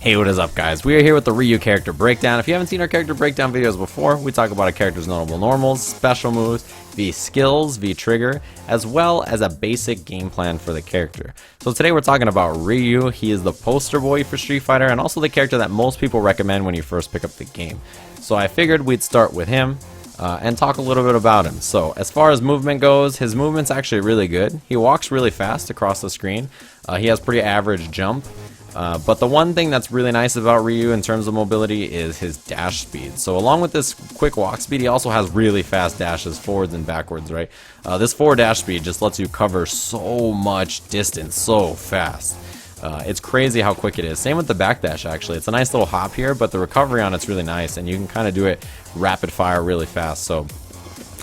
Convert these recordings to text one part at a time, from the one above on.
Hey, what is up, guys? We are here with the Ryu character breakdown. If you haven't seen our character breakdown videos before, we talk about a character's notable normals, special moves, V skills, V trigger, as well as a basic game plan for the character. So today we're talking about Ryu. He is the poster boy for Street Fighter and also the character that most people recommend when you first pick up the game. So I figured we'd start with him and talk a little bit about him. So as far as movement goes, his movement's actually really good. He walks really fast across the screen. He has pretty average jump. But the one thing that's really nice about Ryu in terms of mobility is his dash speed. So along with this quick walk speed, he also has really fast dashes forwards and backwards, right? This forward dash speed just lets you cover so much distance so fast. It's crazy how quick it is. Same with the back dash, actually. It's a nice little hop here, but the recovery on it's really nice, and you can kind of do it rapid fire really fast. So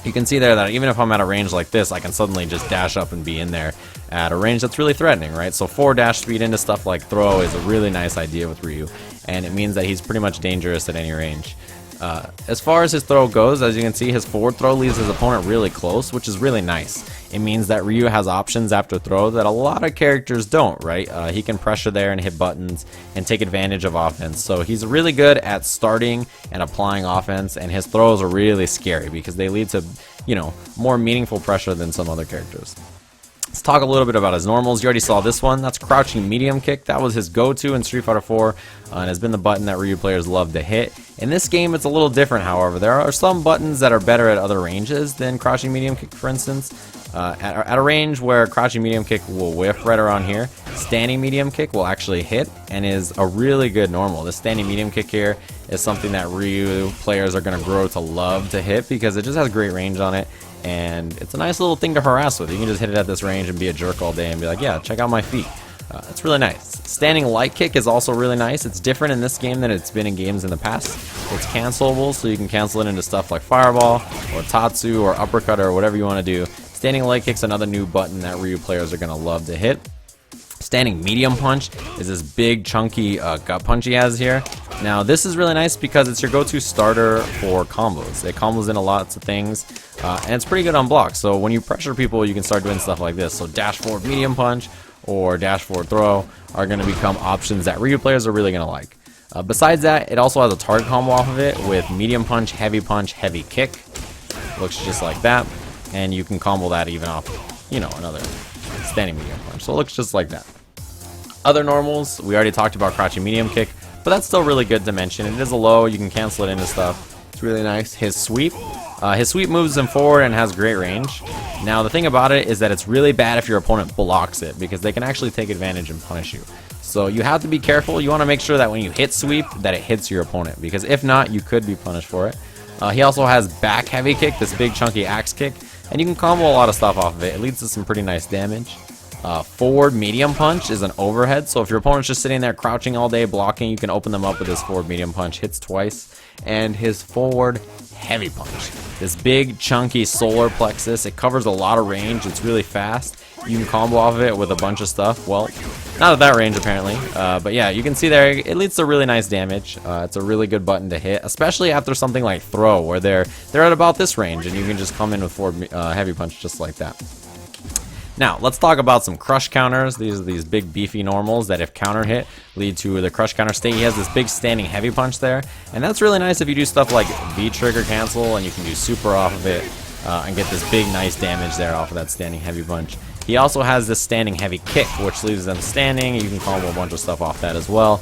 you can see there that even if I'm at a range like this, I can suddenly just dash up and be in there at a range that's really threatening, right? So 4 dash speed into stuff like throw is a really nice idea with Ryu, and it means that he's pretty much dangerous at any range. As far as his throw goes, as you can see, his forward throw leaves his opponent really close, which is really nice. It means that Ryu has options after throw that a lot of characters don't, right? He can pressure there and hit buttons and take advantage of offense. So he's really good at starting and applying offense, and his throws are really scary because they lead to, you know, more meaningful pressure than some other characters. Let's talk a little bit about his normals. You already saw this one. That's crouching medium kick. That was his go-to in Street Fighter 4 and has been the button that Ryu players love to hit. In this game, it's a little different, however. There are some buttons that are better at other ranges than crouching medium kick, for instance. At a range where crouching medium kick will whiff right around here, standing medium kick will actually hit and is a really good normal. The standing medium kick here is something that Ryu players are going to grow to love to hit because it just has great range on it. And it's a nice little thing to harass with. You can just hit it at this range and be a jerk all day and be like, yeah, check out my feet. It's really nice. Standing light kick is also really nice. It's different in this game than it's been in games in the past. It's cancelable, so you can cancel it into stuff like fireball or tatsu or uppercut or whatever you want to do. Standing light kick's another new button that Ryu players are going to love to hit. Standing medium punch is this big chunky gut punch he has here. Now this is really nice because it's your go-to starter for combos. It combos into lots of things, and it's pretty good on block. So when you pressure people, you can start doing stuff like this. So dash forward medium punch or dash forward throw are going to become options that Ryu players are really going to like. Besides that, it also has a target combo off of it with medium punch, heavy kick. Looks just like that, and you can combo that even off, you know, another standing medium punch. So it looks just like that. Other normals, we already talked about crouching medium kick, but that's still really good to mention. It is a low, you can cancel it into stuff. It's really nice. His sweep moves him forward and has great range. Now the thing about it is that it's really bad if your opponent blocks it because they can actually take advantage and punish you. So you have to be careful. You want to make sure that when you hit sweep that it hits your opponent, because if not, you could be punished for it. He also has back heavy kick, this big chunky axe kick, and you can combo a lot of stuff off of it. It leads to some pretty nice damage. Forward medium punch is an overhead, so if your opponent's just sitting there crouching all day blocking, you can open them up with his forward medium punch. Hits twice. And his forward heavy punch, this big chunky solar plexus, it covers a lot of range. It's really fast. You can combo off of it with a bunch of stuff. Well, not at that range apparently, but yeah, you can see there it leads to really nice damage. It's a really good button to hit, especially after something like throw where they're at about this range and you can just come in with forward heavy punch just like that. Now, let's talk about some crush counters. These are these big beefy normals that if counter hit lead to the crush counter state. He has this big standing heavy punch there, and that's really nice if you do stuff like V trigger cancel and you can do super off of it and get this big nice damage there off of that standing heavy punch. He also has this standing heavy kick, which leaves them standing. You can combo a bunch of stuff off that as well.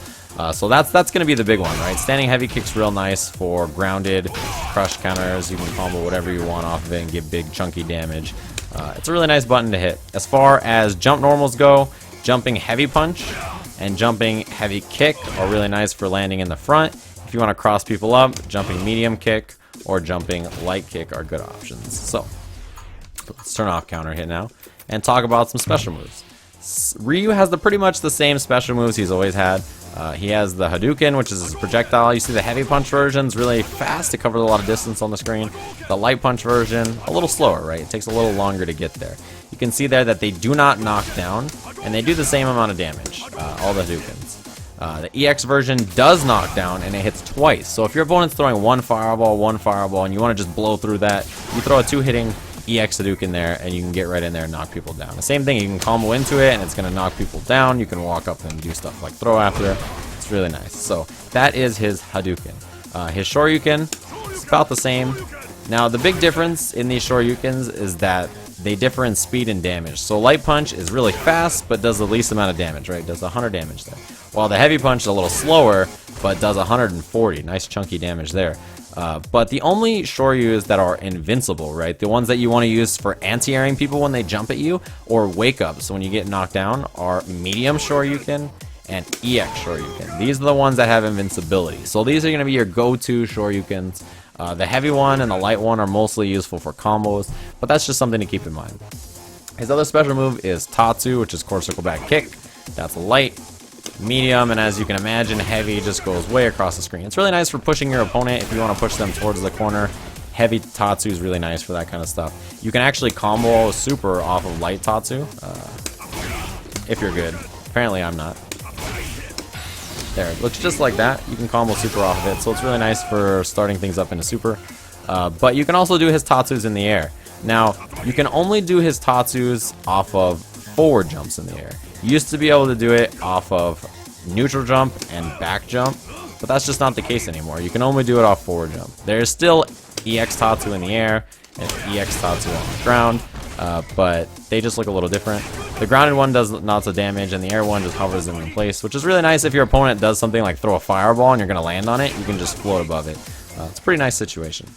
So that's going to be the big one, right? Standing heavy kick's real nice for grounded crush counters. You can combo whatever you want off of it and get big chunky damage. It's a really nice button to hit. As far as jump normals go, jumping heavy punch and jumping heavy kick are really nice for landing in the front. If you want to cross people up, jumping medium kick or jumping light kick are good options. So let's turn off counter hit now and talk about some special moves. Ryu has pretty much the same special moves he's always had. He has the Hadouken, which is his projectile. You see the heavy punch version is really fast. It covers a lot of distance on the screen. The light punch version, a little slower, right? It takes a little longer to get there. You can see there that they do not knock down, and they do the same amount of damage, all the Hadoukens. The EX version does knock down, and it hits twice. So if your opponent's throwing one fireball, and you want to just blow through that, you throw a two-hitting EX Hadouken there, and you can get right in there and knock people down. The same thing, you can combo into it, and it's going to knock people down. You can walk up and do stuff like throw after. It's It's really nice. So that is his Hadouken. His Shoryuken is about the same. Now the big difference in these Shoryukens is that they differ in speed and damage. So Light Punch is really fast, but does the least amount of damage, right? Does 100 damage there. While the Heavy Punch is a little slower, but does 140. Nice chunky damage there. But the only Shoryus that are invincible, right? The ones that you want to use for anti-airing people when they jump at you, or wake up, so when you get knocked down, are Medium Shoryuken and EX Shoryuken. These are the ones that have invincibility. So these are going to be your go-to Shoryukens. The heavy one and the light one are mostly useful for combos, but that's just something to keep in mind. His other special move is Tatsu, which is Core Circle Back Kick. That's light, medium, and as you can imagine, heavy just goes way across the screen. It's really nice for pushing your opponent if you want to push them towards the corner. Heavy Tatsu is really nice for that kind of stuff. You can actually combo super off of light Tatsu, if you're good. Apparently I'm not. There, it looks just like that. You can combo super off of it, so it's really nice for starting things up into super. But you can also do his Tatsus in the air. Now, you can only do his Tatsus off of forward jumps in the air. You used to be able to do it off of neutral jump and back jump, but that's just not the case anymore. You can only do it off forward jump. There's still EX Tatsu in the air and EX Tatsu on the ground, but they just look a little different. The grounded one does lots of damage, and the air one just hovers them in place, which is really nice if your opponent does something like throw a fireball and you're going to land on it. You can just float above it. It's a pretty nice situation.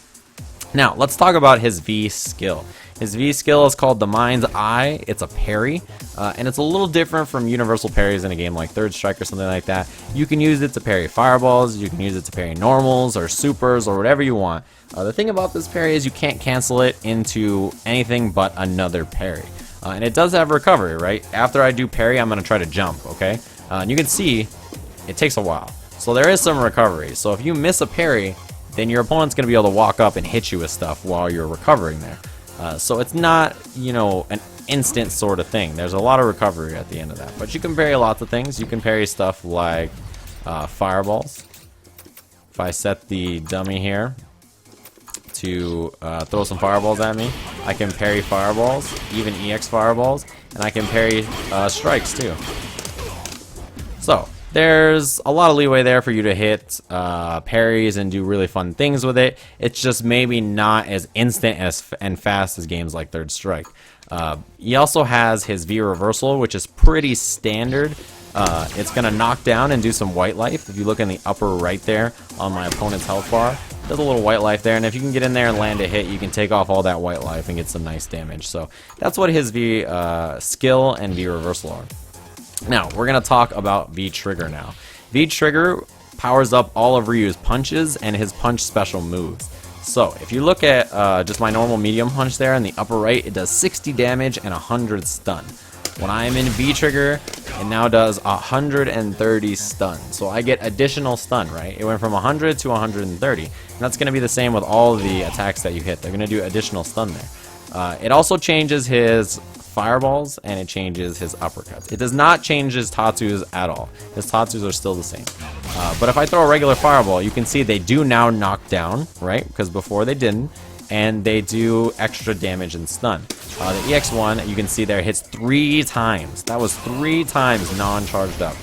Now, let's talk about his V skill. His V skill is called the Mind's Eye. It's a parry, and it's a little different from universal parries in a game like Third Strike or something like that. You can use it to parry fireballs, you can use it to parry normals or supers or whatever you want. The thing about this parry is you can't cancel it into anything but another parry. And it does have recovery, right? After I do parry, I'm going to try to jump, okay? And you can see it takes a while. So there is some recovery. So if you miss a parry, then your opponent's going to be able to walk up and hit you with stuff while you're recovering there. So it's not, you know, an instant sort of thing. There's a lot of recovery at the end of that. But you can parry lots of things. You can parry stuff like fireballs. If I set the dummy here to throw some fireballs at me, I can parry fireballs, even EX fireballs, and I can parry strikes too. So there's a lot of leeway there for you to hit parries and do really fun things with it. It's just maybe not as instant and fast as games like Third Strike. He also has his V reversal, which is pretty standard. It's going to knock down and do some white life. If you look in the upper right there on my opponent's health bar, there's a little white life there, and if you can get in there and land a hit, you can take off all that white life and get some nice damage. So that's what his V skill and V reversal are. Now, we're going to talk about V trigger now. V trigger powers up all of Ryu's punches and his punch special moves. So if you look at just my normal medium punch there in the upper right, it does 60 damage and 100 stun. When I am in V-Trigger, it now does 130 stun. So I get additional stun, right? It went from 100 to 130. And that's going to be the same with all the attacks that you hit. They're going to do additional stun there. It also changes his fireballs, and it changes his uppercuts. It does not change his Tatsus at all. His Tatsus are still the same. But if I throw a regular fireball, you can see they do now knock down, right? Because before they didn't. And they do extra damage and stun. The EX one, you can see there, hits 3 times. That was 3 times non-charged up.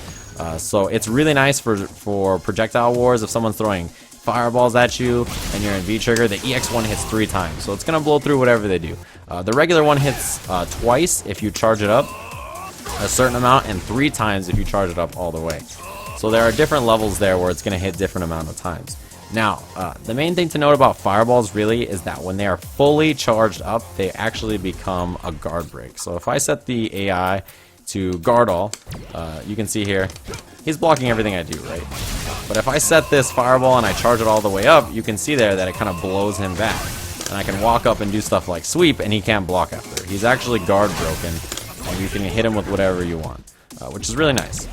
So it's really nice for projectile wars. If someone's throwing fireballs at you and you're in V-Trigger, the EX one hits 3 times. So it's going to blow through whatever they do. The regular one hits twice if you charge it up a certain amount, and 3 times if you charge it up all the way. So there are different levels there where it's going to hit different amount of times. Now, the main thing to note about fireballs really is that when they are fully charged up, they actually become a guard break. So if I set the AI to guard all, you can see here, he's blocking everything I do, right? But if I set this fireball and I charge it all the way up, you can see there that it kind of blows him back. And I can walk up and do stuff like sweep, and he can't block after. He's actually guard broken, and you can hit him with whatever you want, which is really nice.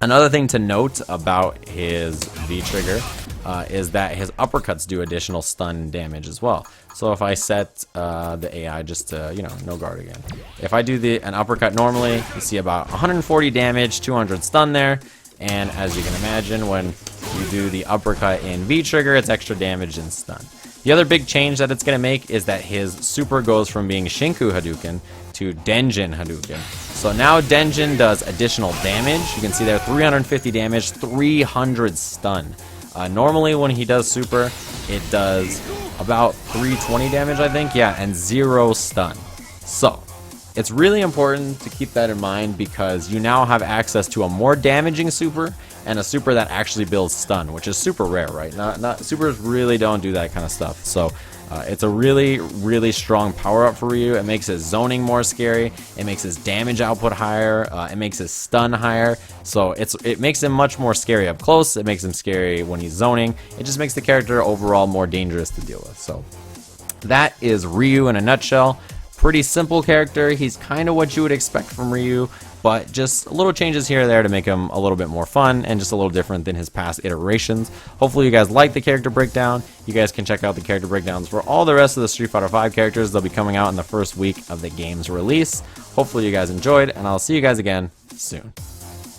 Another thing to note about his V-Trigger is that his uppercuts do additional stun damage as well. So if I set the AI just to, you know, no guard again. If I do an uppercut normally, you see about 140 damage, 200 stun there. And as you can imagine, when you do the uppercut in V-Trigger, it's extra damage and stun. The other big change that it's going to make is that his super goes from being Shinku Hadouken to Denjin Hadouken. So now Denjin does additional damage. You can see there 350 damage, 300 stun. Normally when he does super, it does about 320 damage, I think. Yeah, and 0 stun. So it's really important to keep that in mind because you now have access to a more damaging super and a super that actually builds stun, which is super rare, right? Not supers really don't do that kind of stuff. So it's a really strong power up for Ryu. It makes his zoning more scary. It makes his damage output higher. It makes his stun higher. So it makes him much more scary up close. It makes him scary when he's zoning. It just makes the character overall more dangerous to deal with. So that is Ryu in a nutshell. Pretty simple character. He's kind of what you would expect from Ryu, but just little changes here or there to make him a little bit more fun and just a little different than his past iterations. Hopefully you guys like the character breakdown. You guys can check out the character breakdowns for all the rest of the Street Fighter V characters. They'll be coming out in the first week of the game's release. Hopefully you guys enjoyed, and I'll see you guys again soon.